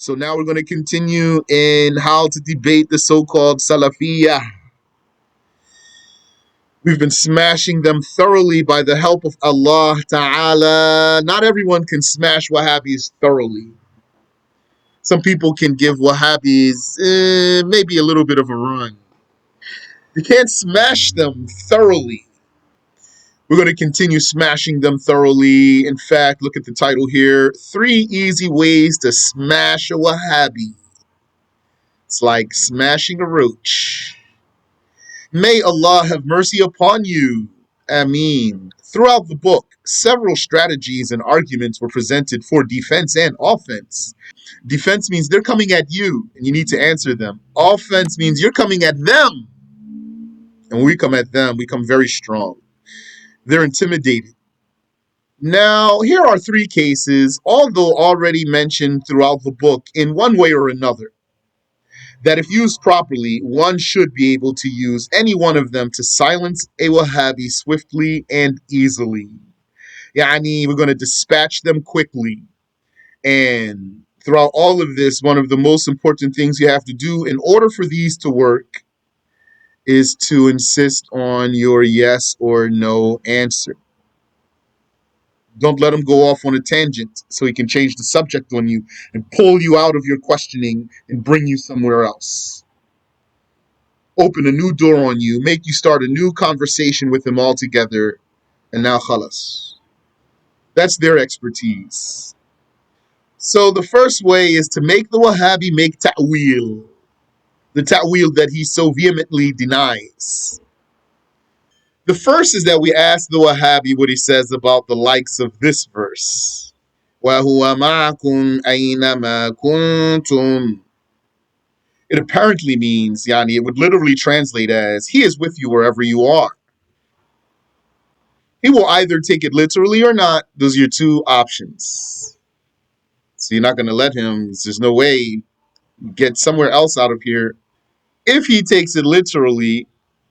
So now we're going to continue in how to debate the so-called Salafiyah. We've been smashing them thoroughly by the help of Allah Ta'ala. Not everyone can smash Wahhabis thoroughly. Some people can give Wahhabis maybe a little bit of a run. You can't smash them thoroughly. We're going to continue smashing them thoroughly. In fact, look at the title here. 3 easy ways to smash a Wahhabi. It's like smashing a roach. May Allah have mercy upon you. Ameen. Throughout the book, several strategies and arguments were presented for defense and offense. Defense means they're coming at you and you need to answer them. Offense means you're coming at them. And when we come at them, we come very strong. They're intimidated. Now, here are 3 cases, although already mentioned throughout the book in one way or another, that if used properly, one should be able to use any one of them to silence a Wahhabi swiftly and easily. Yani, we're going to dispatch them quickly. And throughout all of this, one of the most important things you have to do in order for these to work is to insist on your yes or no answer. Don't let him go off on a tangent so he can change the subject on you and pull you out of your questioning and bring you somewhere else. Open a new door on you, make you start a new conversation with him altogether, and now khalas. That's their expertise. So the first way is to make the Wahhabi make ta'wil, the ta'wil that he so vehemently denies. The first is that we ask the Wahhabi what he says about the likes of this verse. وَهُوَ مَعَكُمْ أَيْنَمَا كُنْتُمْ. It apparently means, yani, it would literally translate as, he is with you wherever you are. He will either take it literally or not. Those are your 2 options. So you're not going to let him, there's no way, get somewhere else out of here. If he takes it literally,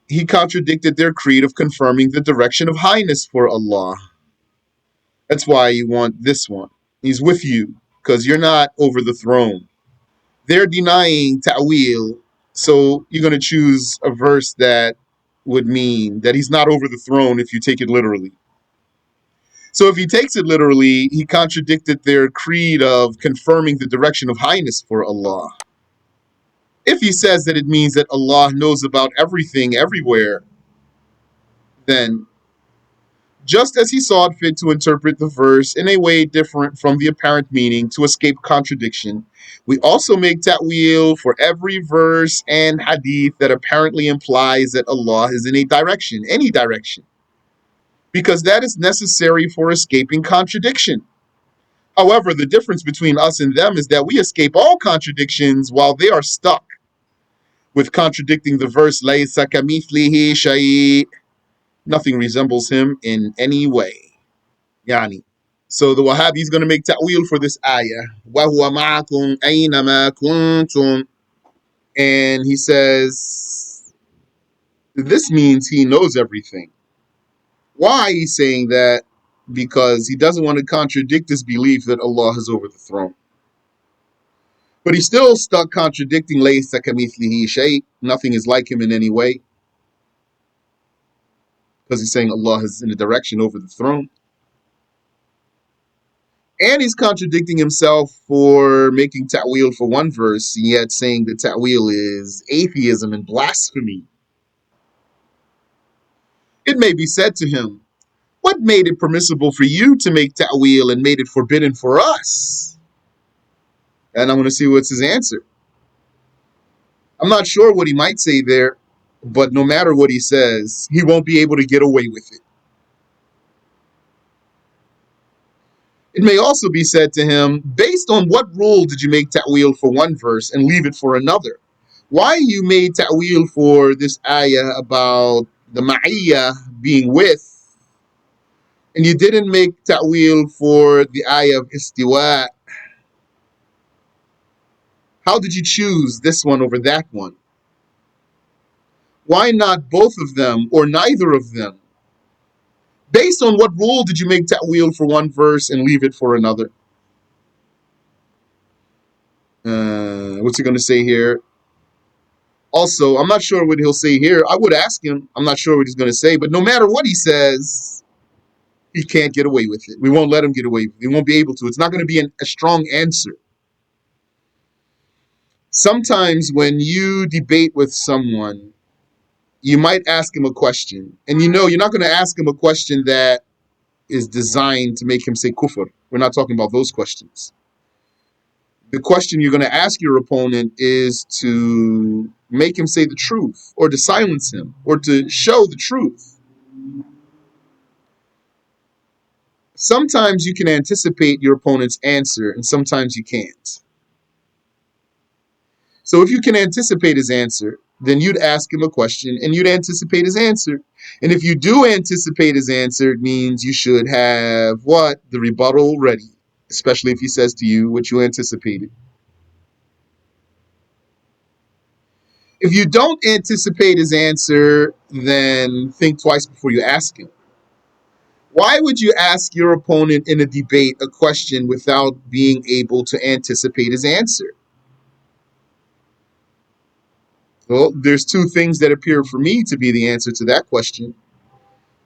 he contradicted their creed of confirming the direction of highness for Allah. That's why you want this one. He's with you because you're not over the throne. They're denying ta'wil, so you're going to choose a verse that would mean that he's not over the throne if you take it literally. So if he takes it literally, he contradicted their creed of confirming the direction of highness for Allah. If he says that it means that Allah knows about everything everywhere, then just as he saw it fit to interpret the verse in a way different from the apparent meaning to escape contradiction, we also make ta'wil for every verse and hadith that apparently implies that Allah is in a direction, any direction, because that is necessary for escaping contradiction. However, the difference between us and them is that we escape all contradictions while they are stuck with contradicting the verse, لَيْسَ كَمِثْلِهِ شَيْءٍ. Nothing resembles him in any way. Yani. So the Wahhabi is going to make ta'wil for this ayah. وَهُوَ مَعَكُمْ أَيْنَمَا كُنْتُمْ. And he says, this means he knows everything. Why he's saying that? Because he doesn't want to contradict his belief that Allah is over the throne. But he's still stuck contradicting لَيْسَ كَمِثْلِهِ شَيْءٍ. Nothing is like him in any way. Because he's saying Allah is in a direction over the throne. And he's contradicting himself for making ta'wil for one verse, yet saying that ta'wil is atheism and blasphemy. It may be said to him, what made it permissible for you to make ta'wil and made it forbidden for us? And I'm going to see what's his answer. I'm not sure what he might say there, but no matter what he says, he won't be able to get away with it. It may also be said to him, based on what rule did you make ta'wil for one verse and leave it for another? Why you made ta'wil for this ayah about the ma'iyah being with, and you didn't make ta'wil for the ayah of istiwa? How did you choose this one over that one? Why not both of them or neither of them? Based on what rule did you make ta'wil for one verse and leave it for another? What's he going to say here? Also, I'm not sure what he'll say here. I would ask him. I'm not sure what he's going to say, but no matter what he says, he can't get away with it. We won't let him get away with it. He won't be able to. It's not going to be a strong answer. Sometimes when you debate with someone, you might ask him a question, and you're not going to ask him a question that is designed to make him say kufr. We're not talking about those questions. The question you're going to ask your opponent is to make him say the truth, or to silence him, or to show the truth. Sometimes you can anticipate your opponent's answer, and sometimes you can't. So if you can anticipate his answer, then you'd ask him a question and you'd anticipate his answer. And if you do anticipate his answer, it means you should have what? The rebuttal ready, especially if he says to you what you anticipated. If you don't anticipate his answer, then think twice before you ask him. Why would you ask your opponent in a debate a question without being able to anticipate his answer? Well, there's two things that appear for me to be the answer to that question.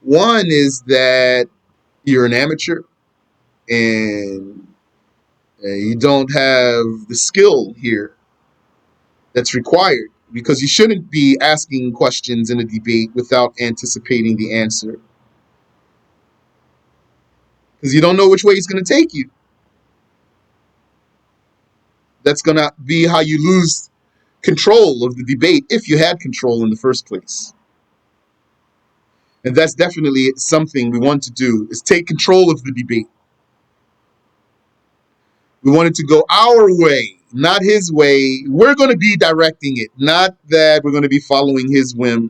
One is that you're an amateur and you don't have the skill here that's required, because you shouldn't be asking questions in a debate without anticipating the answer, because you don't know which way he's going to take you. That's going to be how you lose control of the debate, if you had control in the first place. And that's definitely something we want to do, is take control of the debate. We want it to go our way, not his way. We're going to be directing it, not that we're going to be following his whim.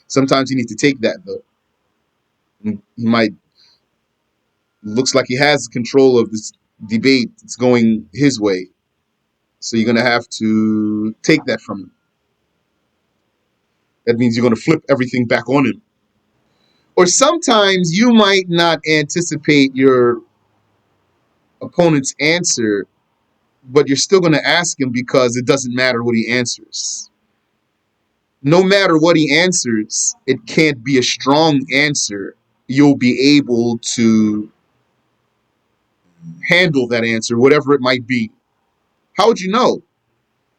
Sometimes you need to take that, though. He looks like he has control of this debate. It's going his way. So you're going to have to take that from him. That means you're going to flip everything back on him. Or sometimes you might not anticipate your opponent's answer, but you're still going to ask him because it doesn't matter what he answers. No matter what he answers, it can't be a strong answer. You'll be able to handle that answer, whatever it might be. How would you know?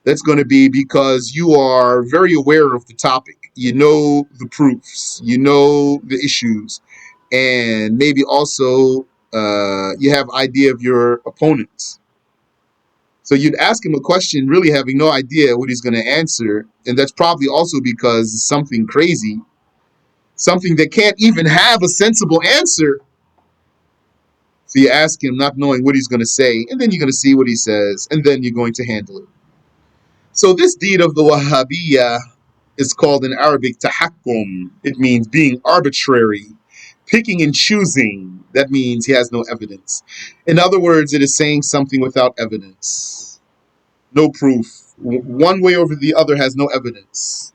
That's going to be because you are very aware of the topic. You know the proofs, you know the issues, and maybe also you have idea of your opponents. So you'd ask him a question really having no idea what he's going to answer, and that's probably also because it's something crazy, something that can't even have a sensible answer. So you ask him not knowing what he's going to say, and then you're going to see what he says, and then you're going to handle it. So this deed of the Wahhabiyya is called in Arabic tahakkum. It means being arbitrary, picking and choosing. That means he has no evidence. In other words, it is saying something without evidence. No proof. One way over the other has no evidence.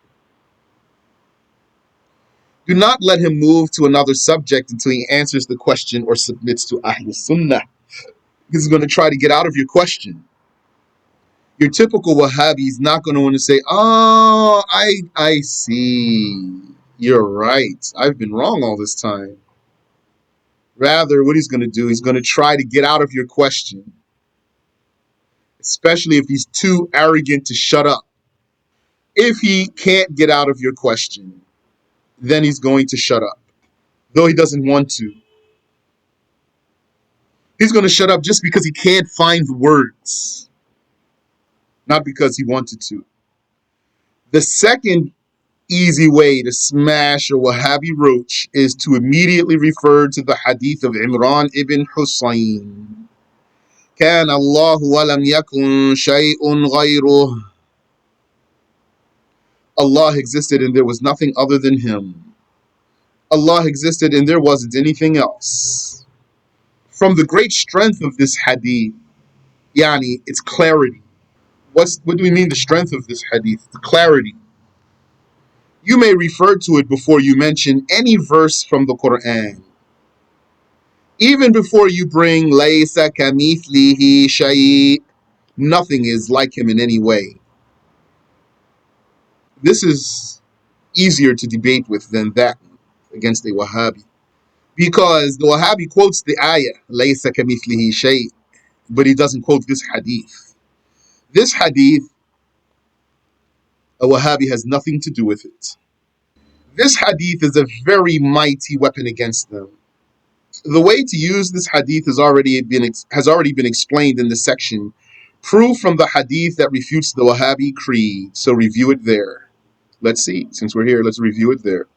Do not let him move to another subject until he answers the question or submits to Ahlul Sunnah. He's going to try to get out of your question. Your typical Wahhabi is not going to want to say, "Oh, I see. You're right. I've been wrong all this time." Rather, what he's going to do, he's going to try to get out of your question, especially if he's too arrogant to shut up. If he can't get out of your question, then he's going to shut up, though he doesn't want to. He's going to shut up just because he can't find the words, not because he wanted to. The second easy way to smash a Wahhabi roach is to immediately refer to the hadith of Imran ibn Husayn. كان الله ولم يكن شيء غيره. Allah existed and there was nothing other than him. Allah existed and there wasn't anything else. From the great strength of this hadith, its clarity. What do we mean the strength of this hadith? The clarity. You may refer to it before you mention any verse from the Quran. Even before you bring laysa kamithlihi shay, Nothing is like him in any way. This is easier to debate with than that against a Wahhabi. Because the Wahhabi quotes the ayah, لَيْسَ كَمِثْلِهِ شَيْءٍ, but he doesn't quote this hadith. This hadith, a Wahhabi has nothing to do with it. This hadith is a very mighty weapon against them. The way to use this hadith has already been explained in the section proof from the hadith that refutes the Wahhabi creed. So review it there. Let's see. Since we're here, let's review it there.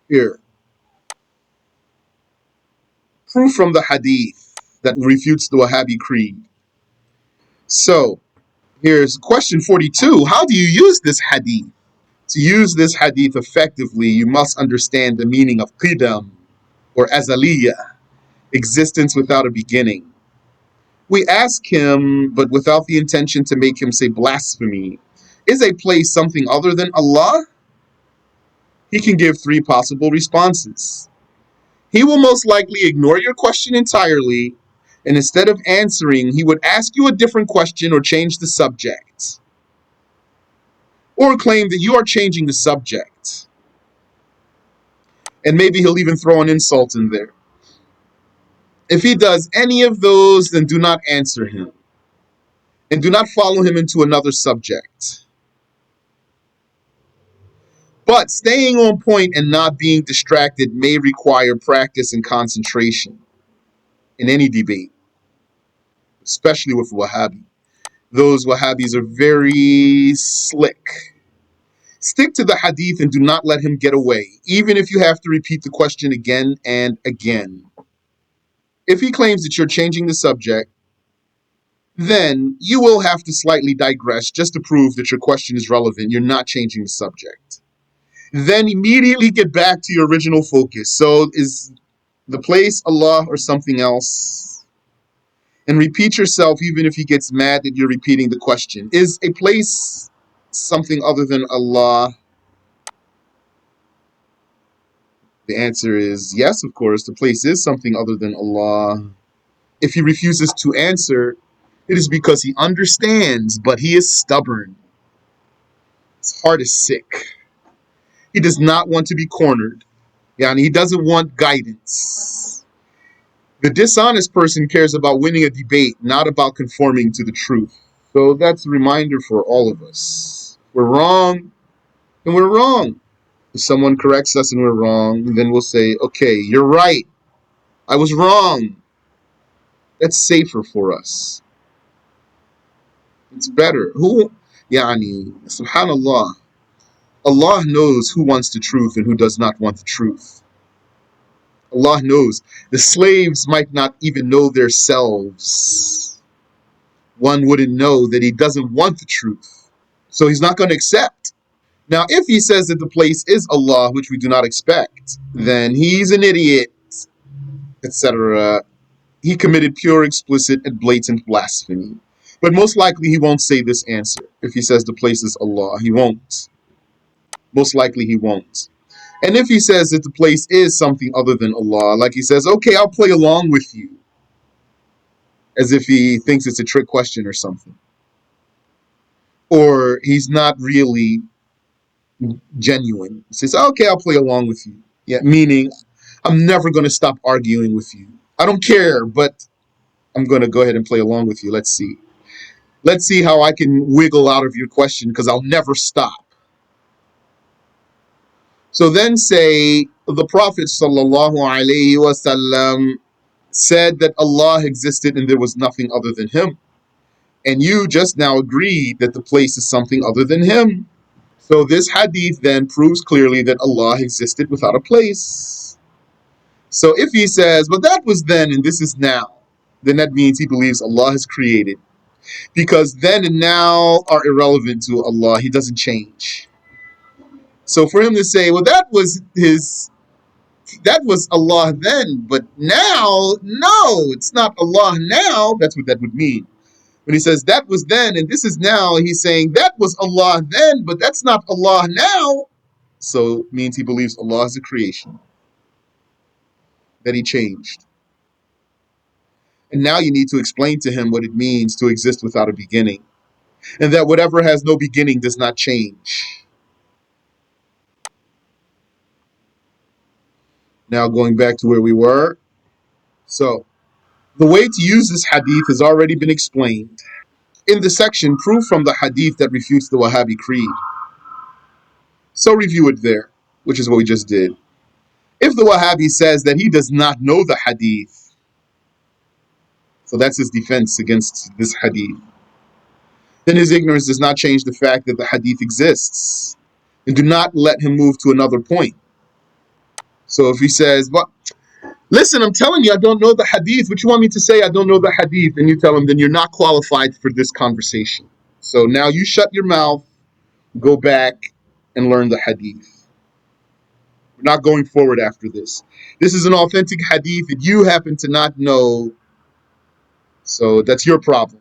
Here. Proof from the hadith that refutes the Wahhabi creed. So here's question 42. How do you use this hadith? To use this hadith effectively, you must understand the meaning of qidam or azaliyah, existence without a beginning. We ask him, but without the intention to make him say blasphemy, is a place something other than Allah? He can give three possible responses. He will most likely ignore your question entirely, and instead of answering, he would ask you a different question or change the subject, or claim that you are changing the subject. And maybe he'll even throw an insult in there. If he does any of those, then do not answer him, and do not follow him into another subject. But staying on point and not being distracted may require practice and concentration in any debate, especially with Wahhabi. Those Wahhabis are very slick. Stick to the hadith and do not let him get away, even if you have to repeat the question again and again. If he claims that you're changing the subject, then you will have to slightly digress just to prove that your question is relevant. You're not changing the subject. Then immediately get back to your original focus. So is the place Allah or something else? And repeat yourself even if he gets mad that you're repeating the question. Is a place something other than Allah? The answer is yes, of course. The place is something other than Allah. If he refuses to answer, it is because he understands, but he is stubborn. His heart is sick. He does not want to be cornered. He doesn't want guidance. The dishonest person cares about winning a debate, not about conforming to the truth. So that's a reminder for all of us. We're wrong, and we're wrong. If someone corrects us and we're wrong, then we'll say, okay, you're right. I was wrong. That's safer for us. It's better. Subhanallah. Allah knows who wants the truth and who does not want the truth. Allah knows. The slaves might not even know themselves. One wouldn't know that he doesn't want the truth. So he's not going to accept. Now, if he says that the place is Allah, which we do not expect, then he's an idiot, etc. He committed pure, explicit, and blatant blasphemy. But most likely he won't say this answer. If he says the place is Allah, he won't. Most likely he won't. And if he says that the place is something other than Allah, like he says, okay, I'll play along with you, as if he thinks it's a trick question or something. Or he's not really genuine. He says, okay, I'll play along with you. Yeah, meaning, I'm never going to stop arguing with you. I don't care, but I'm going to go ahead and play along with you. Let's see. Let's see how I can wiggle out of your question, because I'll never stop. So then say, the Prophet ﷺ said that Allah existed and there was nothing other than him. And you just now agreed that the place is something other than him. So this hadith then proves clearly that Allah existed without a place. So if he says, well, that was then and this is now, then that means he believes Allah has created. Because then and now are irrelevant to Allah. He doesn't change. So for him to say, well, that was Allah then, but now, no, it's not Allah now. That's what that would mean. When he says that was then and this is now, he's saying that was Allah then, but that's not Allah now. So it means he believes Allah is a creation, that he changed. And now you need to explain to him what it means to exist without a beginning, and that whatever has no beginning does not change. Now going back to where we were. So the way to use this hadith has already been explained in the section Proof from the Hadith that refutes the Wahhabi creed. So review it there, which is what we just did. If the Wahhabi says that he does not know the Hadith, so that's his defense against this Hadith, then his ignorance does not change the fact that the Hadith exists. And do not let him move to another point. So if he says, well, listen, I'm telling you, I don't know the Hadith. What you want me to say? I don't know the Hadith. And you tell him, then you're not qualified for this conversation. So now you shut your mouth, go back and learn the Hadith. We're not going forward after this. This is an authentic Hadith that you happen to not know. So that's your problem.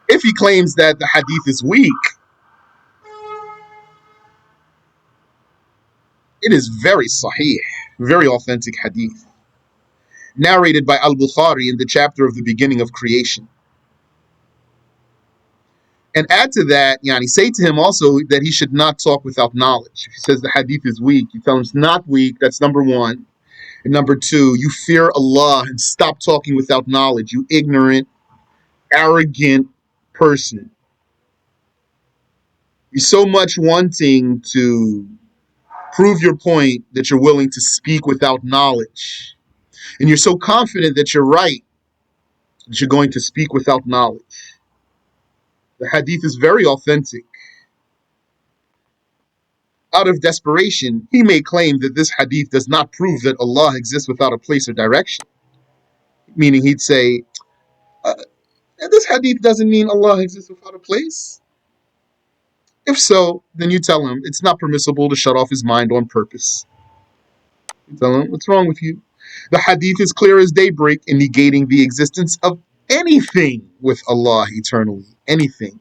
If he claims that the Hadith is weak, it is very sahih, very authentic Hadith, narrated by Al-Bukhari in the chapter of the beginning of creation. And add to that, yani, say to him also that he should not talk without knowledge. If he says the hadith is weak, you tell him it's not weak. That's number one. And number two, you fear Allah and stop talking without knowledge, you ignorant, arrogant person. You're so much wanting to prove your point that you're willing to speak without knowledge. And you're so confident that you're right that you're going to speak without knowledge. The hadith is very authentic. Out of desperation, he may claim that this hadith does not prove that Allah exists without a place or direction. Meaning he'd say, this hadith doesn't mean Allah exists without a place. If so, then you tell him it's not permissible to shut off his mind on purpose. You tell him, what's wrong with you? The hadith is clear as daybreak in negating the existence of anything with Allah eternally. Anything.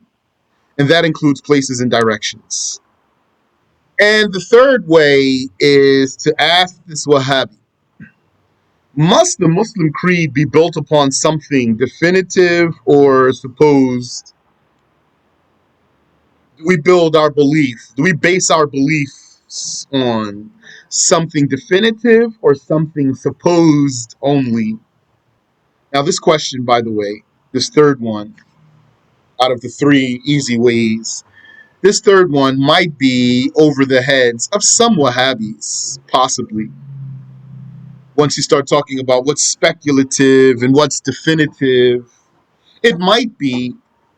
And that includes places and directions. And the third way is to ask this Wahhabi, must the Muslim creed be built upon something definitive or supposed? Do we build our belief? Do we base our beliefs on something definitive or something supposed only? Now, this question, by the way, this third one, out of the three easy ways, this third one might be over the heads of some Wahhabis, possibly. Once you start talking about what's speculative and what's definitive, it might be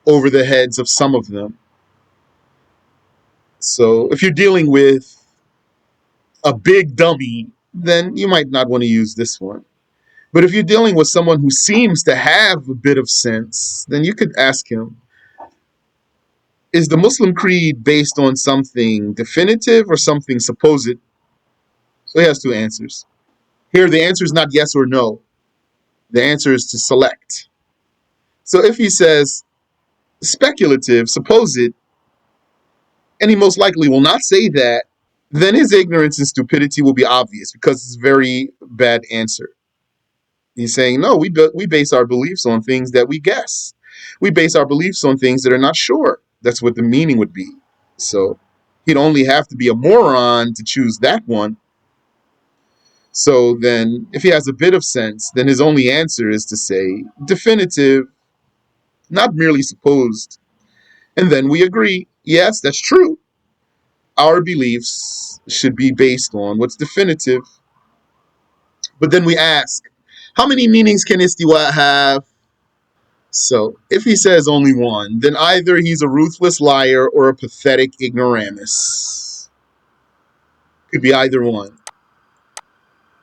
over the heads of some of them. So if you're dealing with a big dummy, then you might not want to use this one. But if you're dealing with someone who seems to have a bit of sense, then you could ask him, is the Muslim creed based on something definitive or something supposed? So he has two answers. Here, the answer is not yes or no. The answer is to select. So if he says speculative, supposed, and he most likely will not say that, then his ignorance and stupidity will be obvious because it's a very bad answer. He's saying, no, we base our beliefs on things that we guess. We base our beliefs on things that are not sure. That's what the meaning would be. So he'd only have to be a moron to choose that one. So then if he has a bit of sense, then his only answer is to say definitive, not merely supposed. And then we agree, yes, that's true. Our beliefs should be based on what's definitive. But then we ask, how many meanings can istiwa have? So if he says only one, then either he's a ruthless liar or a pathetic ignoramus. Could be either one.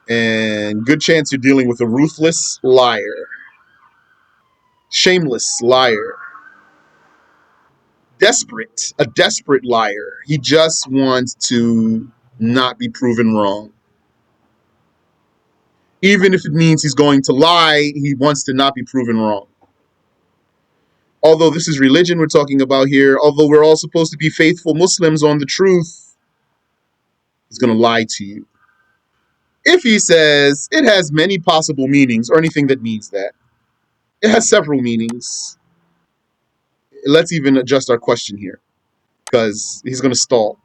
And good chance you're dealing with a ruthless liar. Shameless liar. Desperate. A desperate liar. He just wants to not be proven wrong. Even if it means he's going to lie, he wants to not be proven wrong. Although this is religion we're talking about here, although we're all supposed to be faithful Muslims on the truth, he's going to lie to you. If he says it has many possible meanings or anything that means that, it has several meanings. Let's even adjust our question here because he's going to stall.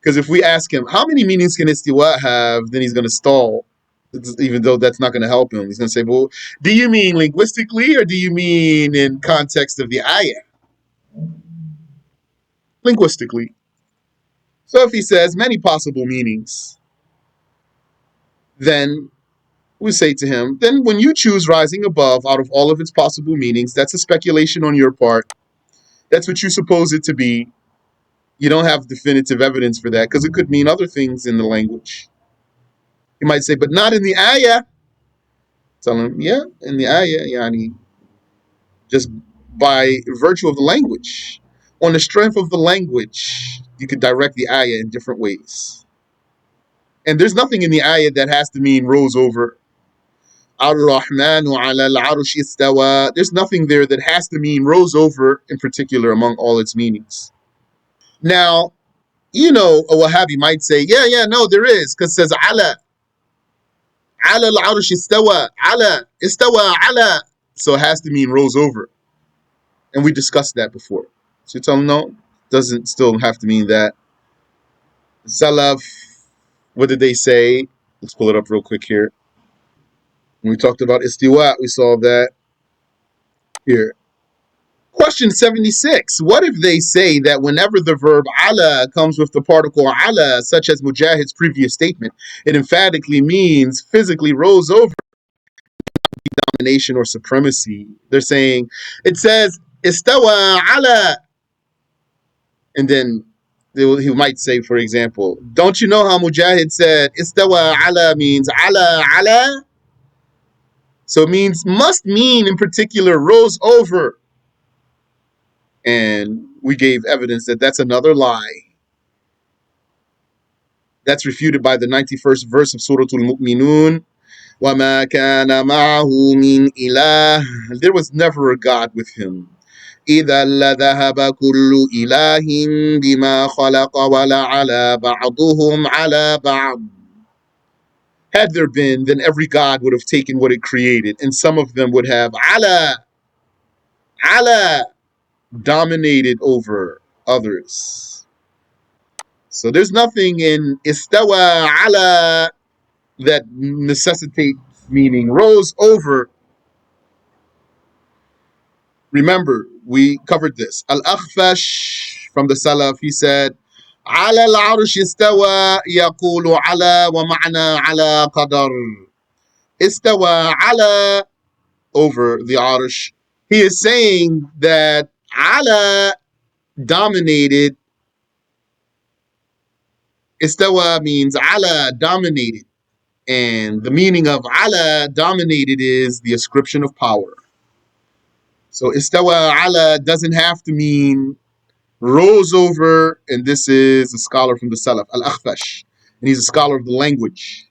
Because if we ask him, how many meanings can istiwa have, then he's going to stall, even though that's not going to help him. He's going to say, well, do you mean linguistically or do you mean in context of the ayah? Linguistically. So if he says many possible meanings, then we say to him, then when you choose rising above out of all of its possible meanings, that's a speculation on your part. That's what you suppose it to be. You don't have definitive evidence for that because it could mean other things in the language. He might say, but not in the ayah. Tell him, yeah, in the ayah, yani, just by virtue of the language. On the strength of the language, you could direct the ayah in different ways. And there's nothing in the ayah that has to mean rose over. Ar-Rahmanu ala al-arsh istawa. There's nothing there that has to mean rose over in particular among all its meanings. Now, you know, a Wahhabi might say, yeah, no, there is, because it says ala. Ala al-arsh istawa. Ala. Istawa ala. So it has to mean rose over. And we discussed that before. So you tell them, no, doesn't still have to mean that. Salaf, what did they say? Let's pull it up real quick here. When we talked about istiwa, we saw that here. Question 76. What if they say that whenever the verb ala comes with the particle ala, such as Mujahid's previous statement, it emphatically means physically rose over domination or supremacy? They're saying, it says, istawa ala. And then he might say, for example, don't you know how Mujahid said, istawa ala means ala ala? So it means, must mean in particular, rose over. And we gave evidence that that's another lie. That's refuted by the 91st verse of Surah Al-Mu'minun. وَمَا كَانَ مَعَهُ مِنْ إِلَهٍ. There was never a God with him. إِذَا لَذَهَبَ كُلُّ إِلَهٍ بِمَا خَلَقَ وَلَعَلَى بَعْضُهُمْ عَلَى بَعْضٍ. Had there been, then every God would have taken what it created, and some of them would have ala, dominated over others. So there's nothing in istawa ala that necessitates meaning rose over. Remember, we covered this. Al-Akhfash from the Salaf, he said, على العرش استوى يقول على ومعنى على قدر. Istawa ala, over the arsh. He is saying that ala dominated. Istawa means ala dominated. And the meaning of ala dominated is the ascription of power. So istawa ala doesn't have to mean rose over, and this is a scholar from the Salaf, Al-Akhfash, and he's a scholar of the language.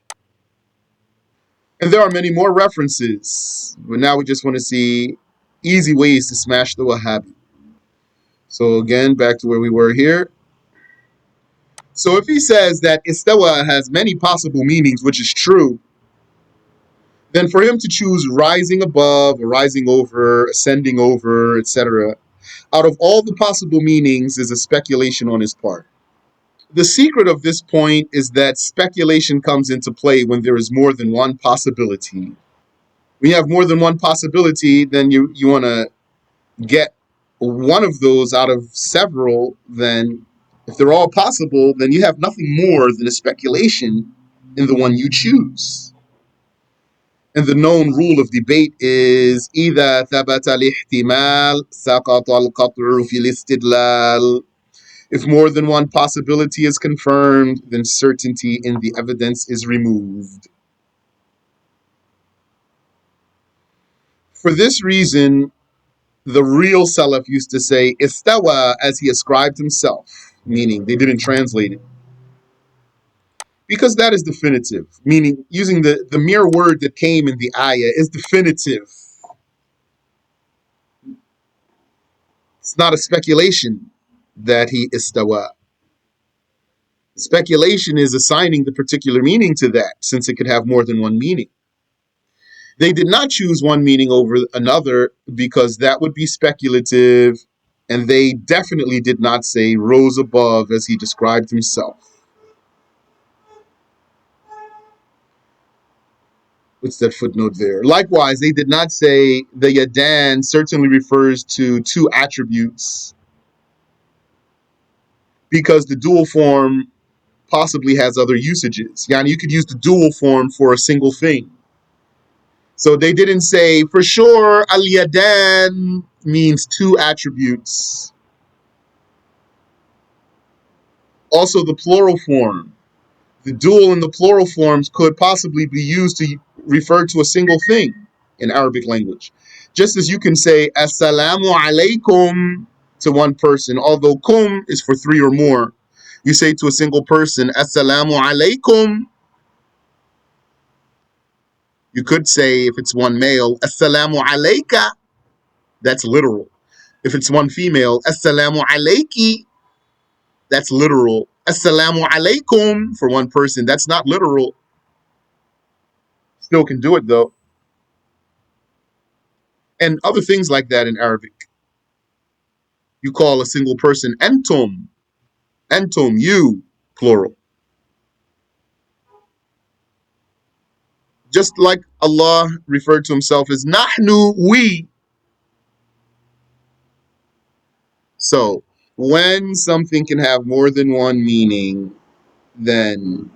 And there are many more references, but now we just want to see easy ways to smash the Wahhabi. So again, back to where we were here. So if he says that istawa has many possible meanings, which is true, then for him to choose rising above, or rising over, ascending over, etc., out of all the possible meanings is a speculation on his part. The secret of this point is that speculation comes into play when there is more than one possibility. When you have more than one possibility, then you want to get one of those out of several. Then if they're all possible, then you have nothing more than a speculation in the one you choose. And the known rule of debate is إذا ثبت الاحتمال سقط القطع في الاستدلال. If more than one possibility is confirmed, then certainty in the evidence is removed. For this reason, the real Salaf used to say istawa as he ascribed himself, meaning they didn't translate it. Because that is definitive, meaning using the mere word that came in the ayah is definitive. It's not a speculation that he istawa. Speculation is assigning the particular meaning to that, since it could have more than one meaning. They did not choose one meaning over another because that would be speculative, and they definitely did not say rose above as he described himself. What's that footnote there? Likewise, they did not say the yadan certainly refers to two attributes because the dual form possibly has other usages. Yani you could use the dual form for a single thing. So they didn't say for sure al yadan means two attributes. Also, the plural form, the dual and the plural forms could possibly be used to refer to a single thing in Arabic language. Just as you can say assalamu alaikum to one person, although kum is for three or more. You say to a single person assalamu alaikum. You could say, if it's one male, assalamu alayka. That's literal. If it's one female, assalamu alayki. That's literal. Assalamu alaikum for one person. That's not literal. Still can do it though. And other things like that in Arabic. You call a single person entum. Entum, you, plural. Just like Allah referred to himself as nahnu, we. So, when something can have more than one meaning, then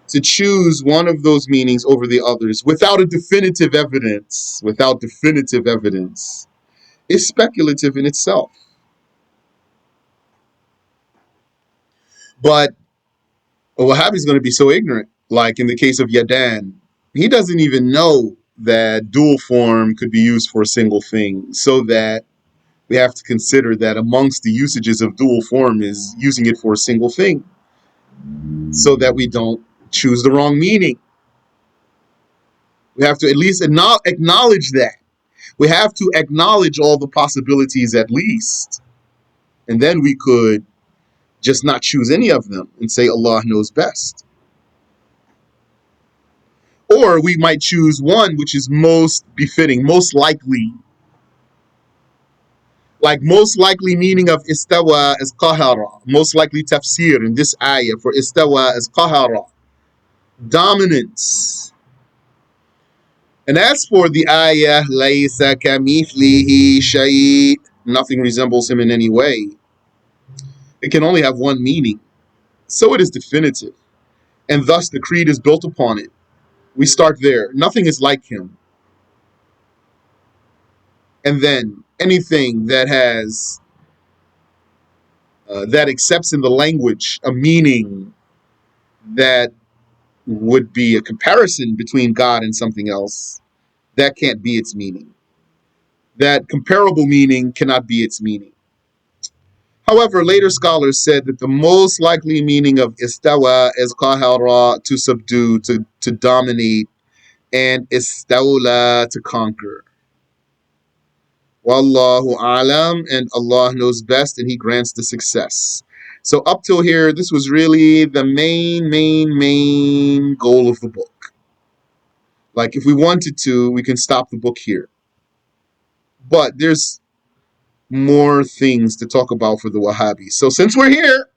to choose one of those meanings over the others without definitive evidence, is speculative in itself. But a Wahhabi is going to be so ignorant, like in the case of Yadan, he doesn't even know that dual form could be used for a single thing, so that we have to consider that amongst the usages of dual form is using it for a single thing, so that we don't choose the wrong meaning. We have to at least acknowledge that. We have to acknowledge all the possibilities at least. And then we could just not choose any of them and say Allah knows best. Or we might choose one which is most befitting, most likely. Like most likely meaning of istawa as qahara. Most likely tafsir in this ayah for istawa as qahara. Dominance. And as for the ayah, laysa kamithlihi shay', nothing resembles him in any way. It can only have one meaning. So it is definitive. And thus the creed is built upon it. We start there. Nothing is like him. And then anything that has, that accepts in the language a meaning that would be a comparison between God and something else, that can't be its meaning. That comparable meaning cannot be its meaning. However, later scholars said that the most likely meaning of istawa is qahara, to subdue, to dominate, and istawla, to conquer. Wallahu alam, and Allah knows best, and He grants the success. So up till here, this was really the main goal of the book. Like if we wanted to, we can stop the book here. But there's more things to talk about for the Wahhabis. So since we're here,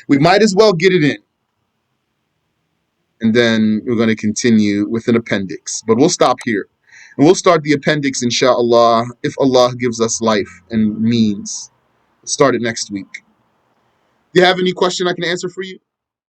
we might as well get it in. And then we're going to continue with an appendix. But we'll stop here. And we'll start the appendix, inshallah, if Allah gives us life and means. We'll start it next week. Do you have any question I can answer for you?